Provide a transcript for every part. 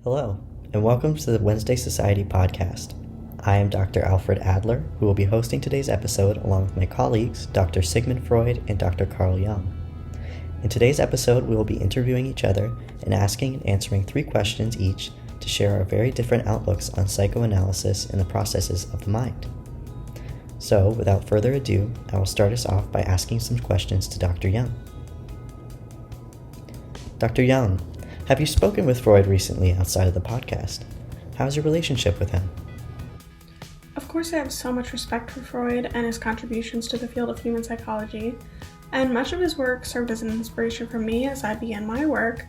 Hello, and welcome to the Wednesday Society podcast. I am Dr. Alfred Adler, who will be hosting today's episode along with my colleagues, Dr. Sigmund Freud and Dr. Carl Jung. In today's episode, we will be interviewing each other and asking and answering 3 questions each to share our very different outlooks on psychoanalysis and the processes of the mind. So, without further ado, I will start us off by asking some questions to Dr. Jung. Dr. Jung, have you spoken with Freud recently outside of the podcast? How's your relationship with him? Of course, I have so much respect for Freud and his contributions to the field of human psychology, and much of his work served as an inspiration for me as I began my work.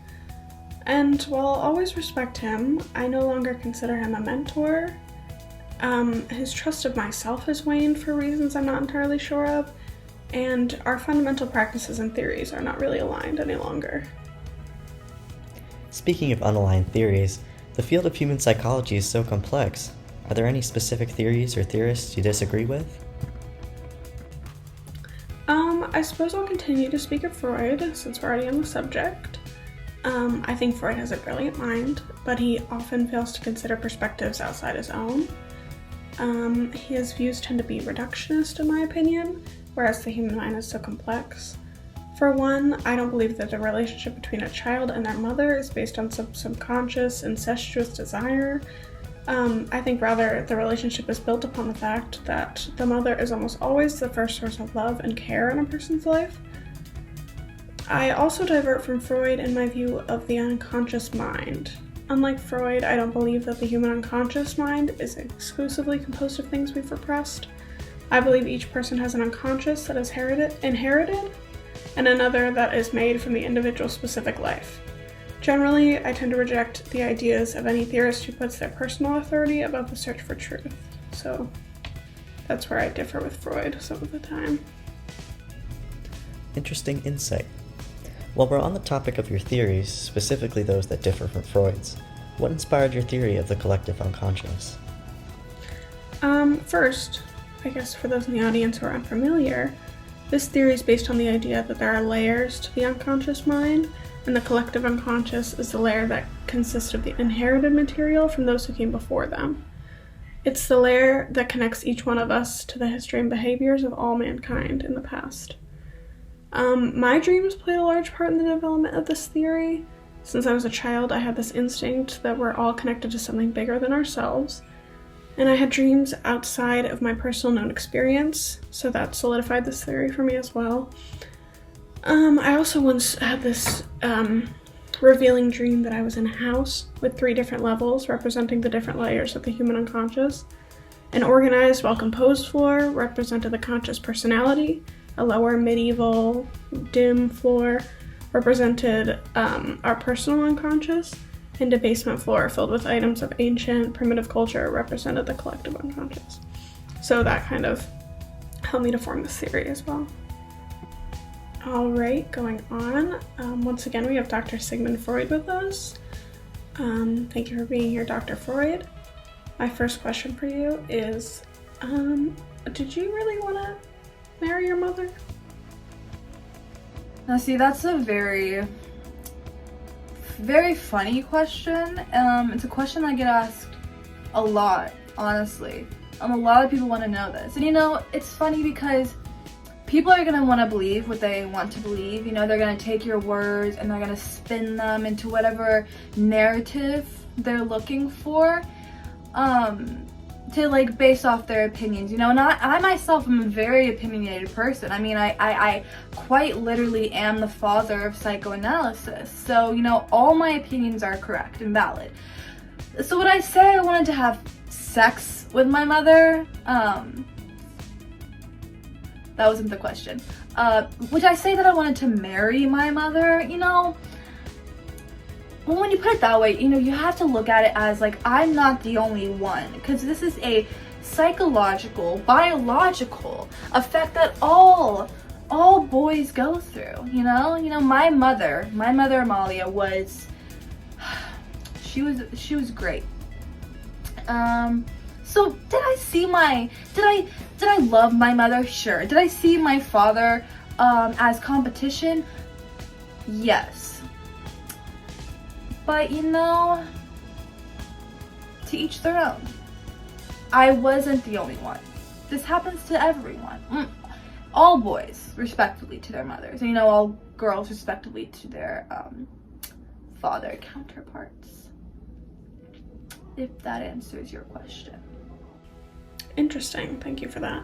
And while I'll always respect him, I no longer consider him a mentor. His trust of myself has waned for reasons I'm not entirely sure of, and our fundamental practices and theories are not really aligned any longer. Speaking of unaligned theories, the field of human psychology is so complex. Are there any specific theories or theorists you disagree with? I suppose I'll continue to speak of Freud since we're already on the subject. I think Freud has a brilliant mind, but he often fails to consider perspectives outside his own. His views tend to be reductionist in my opinion, whereas the human mind is so complex. For one, I don't believe that the relationship between a child and their mother is based on some subconscious, incestuous desire. I think rather the relationship is built upon the fact that the mother is almost always the first source of love and care in a person's life. I also divert from Freud in my view of the unconscious mind. Unlike Freud, I don't believe that the human unconscious mind is exclusively composed of things we've repressed. I believe each person has an unconscious that is inherited, and another that is made from the individual's specific life. Generally, I tend to reject the ideas of any theorist who puts their personal authority above the search for truth. So that's where I differ with Freud some of the time. Interesting insight. While we're on the topic of your theories, specifically those that differ from Freud's, what inspired your theory of the collective unconscious? First, I guess for those in the audience who are unfamiliar, this theory is based on the idea that there are layers to the unconscious mind, and the collective unconscious is the layer that consists of the inherited material from those who came before them. It's the layer that connects each one of us to the history and behaviors of all mankind in the past. My dreams played a large part in the development of this theory. Since I was a child, I had this instinct that we're all connected to something bigger than ourselves, and I had dreams outside of my personal known experience, so that solidified this theory for me as well. I also once had this revealing dream that I was in a house with 3 different levels representing the different layers of the human unconscious. An organized, well-composed floor represented the conscious personality. A lower, medieval, dim floor represented our personal unconscious, and a basement floor filled with items of ancient, primitive culture represented the collective unconscious. So that kind of helped me to form this theory as well. Alright, going on. Once again, we have Dr. Sigmund Freud with us. Thank you for being here, Dr. Freud. My first question for you is, did you really want to marry your mother? Now see, that's a very funny question. It's a question I get asked a lot, honestly. A lot of people want to know this. And it's funny because people are going to want to believe what they want to believe. They're going to take your words and they're going to spin them into whatever narrative they're looking for. To base off their opinions, and I myself am a very opinionated person. I mean, I quite literally am the father of psychoanalysis. So, all my opinions are correct and valid. So would I say I wanted to have sex with my mother? That wasn't the question. Would I say that I wanted to marry my mother? Well, when you put it that way, you have to look at it as I'm not the only one, because this is a psychological, biological effect that all boys go through. My mother Amalia she was great. So did I love my mother? Sure. Did I see my father as competition? Yes. But to each their own. I wasn't the only one. This happens to everyone. All boys, respectively, to their mothers. And, all girls, respectively, to their father counterparts. If that answers your question. Interesting. Thank you for that.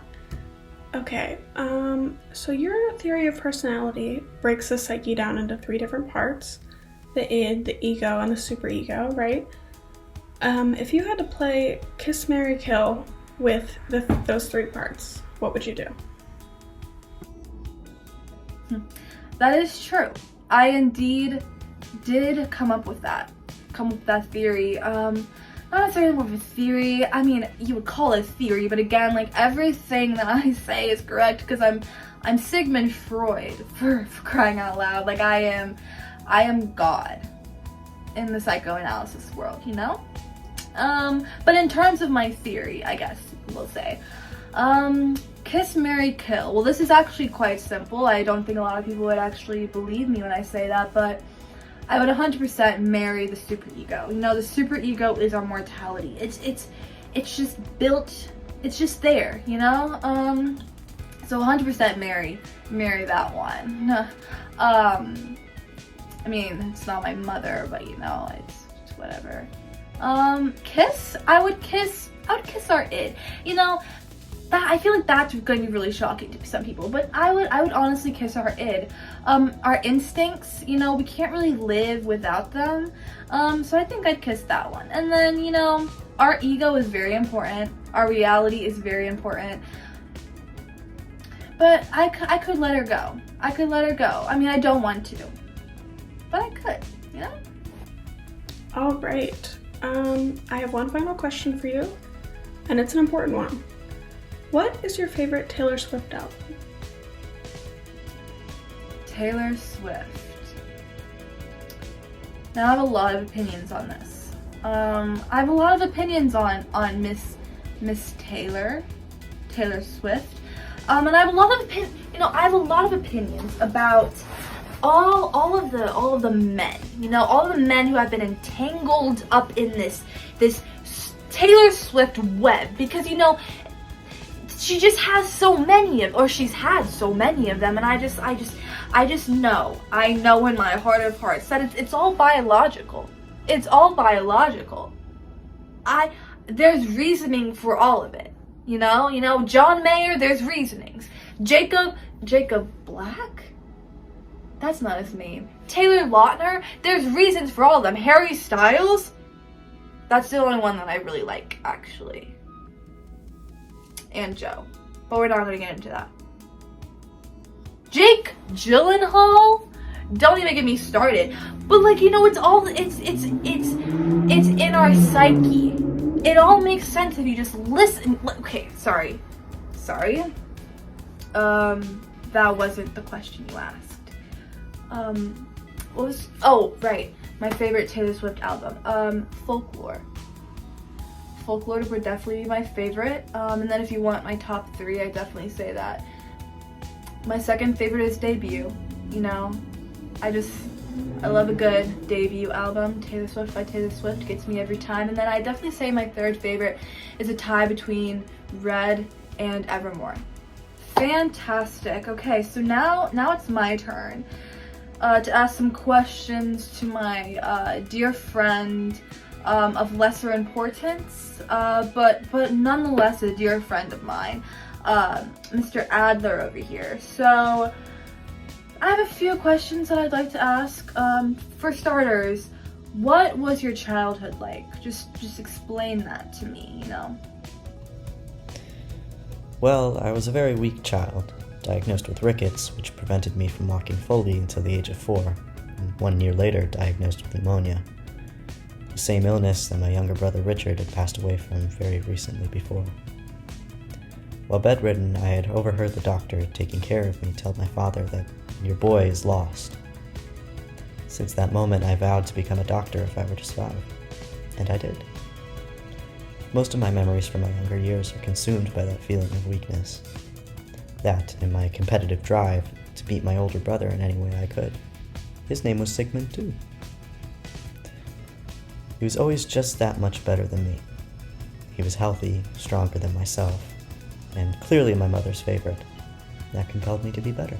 Okay, so your theory of personality breaks the psyche down into 3 different parts. The id, the ego, and the superego, right? If you had to play Kiss, Marry, Kill with those 3 parts, what would you do? That is true. I indeed did come up with that theory. Not necessarily more of a theory. I mean, you would call it a theory, but again, like, everything that I say is correct because I'm Sigmund Freud, for crying out loud. Like, I am God in the psychoanalysis world, But in terms of my theory, I guess we'll say, Kiss, Marry, Kill. Well, this is actually quite simple. I don't think a lot of people would actually believe me when I say that, but I would 100% marry the superego. The superego is our mortality. It's just built. It's just there. So 100% marry that one. I mean, it's not my mother, but it's whatever. Kiss. I would kiss our id. I feel like that's going to be really shocking to some people, but I would honestly kiss our id. Our instincts, we can't really live without them. So I think I'd kiss that one. And then, our ego is very important. Our reality is very important. But I could let her go. I mean, I don't want to, but I could, All right. I have one final question for you, and it's an important one. What is your favorite Taylor Swift album? Taylor Swift. Now I have a lot of opinions on this. I have a lot of opinions on Miss Taylor Swift. And I have a lot of opinions about all of the men. All of the men who have been entangled up in this Taylor Swift web, because she just has so many or she's had so many of them, and I just know in my heart of hearts that it's all biological. It's all biological. There's reasoning for all of it. John Mayer, there's reasonings. Jacob Black? That's not his name. Taylor Lautner, there's reasons for all of them. Harry Styles? That's the only one that I really like, actually. And Joe. But we're not gonna get into that. Jake Gyllenhaal? Don't even get me started. But it's all it's in our psyche. It all makes sense if you just listen. Okay, sorry. That wasn't the question you asked. My favorite Taylor Swift album. Folklore. Folklore would definitely be my favorite. And then if you want my top 3, I definitely say that. My second favorite is Debut. I love a good debut album. Taylor Swift by Taylor Swift gets me every time. And then I definitely say my third favorite is a tie between Red and Evermore. Fantastic. Okay, so now it's my turn to ask some questions to my dear friend of lesser importance, but nonetheless a dear friend of mine, Mr. Adler over here. So I have a few questions that I'd like to ask. For starters, what was your childhood like? Just explain that to me, Well, I was a very weak child, diagnosed with rickets, which prevented me from walking fully until the age of 4, and 1 year later diagnosed with pneumonia. The same illness that my younger brother Richard had passed away from very recently before. While bedridden, I had overheard the doctor taking care of me tell my father that your boy is lost. Since that moment, I vowed to become a doctor if I were to survive, and I did. Most of my memories from my younger years are consumed by that feeling of weakness. That, and my competitive drive to beat my older brother in any way I could. His name was Sigmund too. He was always just that much better than me, He was healthy, stronger than myself, and clearly my mother's favorite. That compelled me to be better.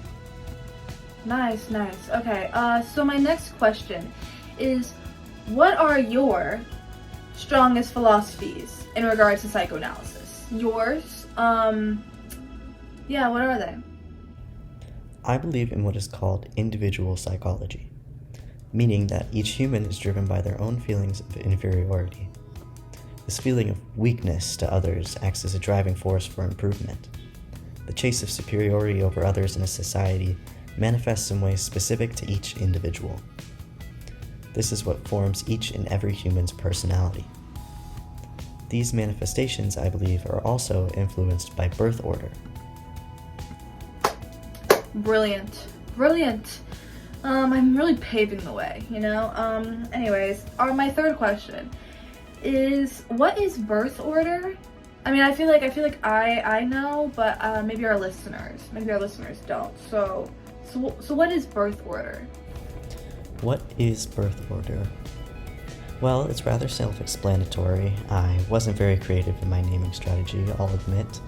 Nice. Okay, so my next question is, what are your strongest philosophies in regards to psychoanalysis? Yours? Yeah, what are they? I believe in what is called individual psychology, meaning that each human is driven by their own feelings of inferiority. This feeling of weakness to others acts as a driving force for improvement. The chase of superiority over others in a society manifests in ways specific to each individual. This is what forms each and every human's personality. These manifestations, I believe, are also influenced by birth order. Brilliant. I'm really paving the way, you know? Anyways, my third question is, what is birth order? I mean, I feel like I know, but maybe our listeners don't. So what is birth order? What is birth order? Well, it's rather self-explanatory. I wasn't very creative in my naming strategy, I'll admit.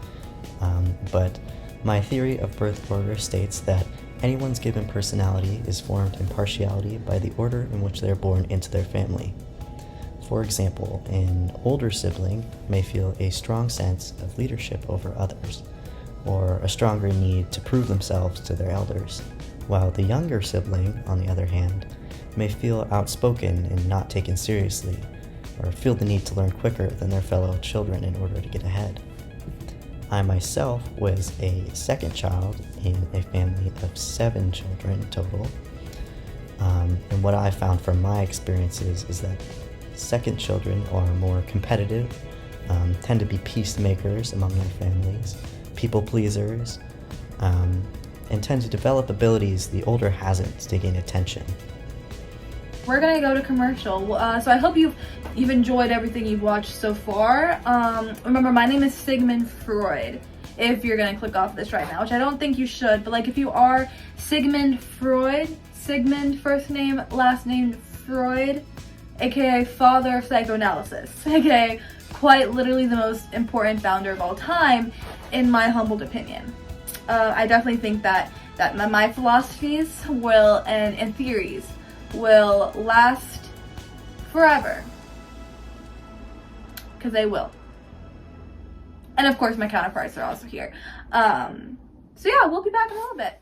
But my theory of birth order states that anyone's given personality is formed in partiality by the order in which they're born into their family. For example, an older sibling may feel a strong sense of leadership over others, or a stronger need to prove themselves to their elders, while the younger sibling, on the other hand, may feel outspoken and not taken seriously, or feel the need to learn quicker than their fellow children in order to get ahead. I myself was a second child in a family of 7 children total, and what I found from my experiences is that second children are more competitive, tend to be peacemakers among their families, people pleasers, and tend to develop abilities the older hasn't to gain attention. We're gonna go to commercial. So I hope you've enjoyed everything you've watched so far. Remember, my name is Sigmund Freud, if you're gonna click off this right now, which I don't think you should, but like if you are Sigmund Freud, Sigmund first name, last name Freud, aka father of psychoanalysis, aka quite literally the most important founder of all time, in my humbled opinion. I definitely think that my philosophies will and theories will last forever, because they will. And of course my counterparts are also here. So yeah, we'll be back in a little bit.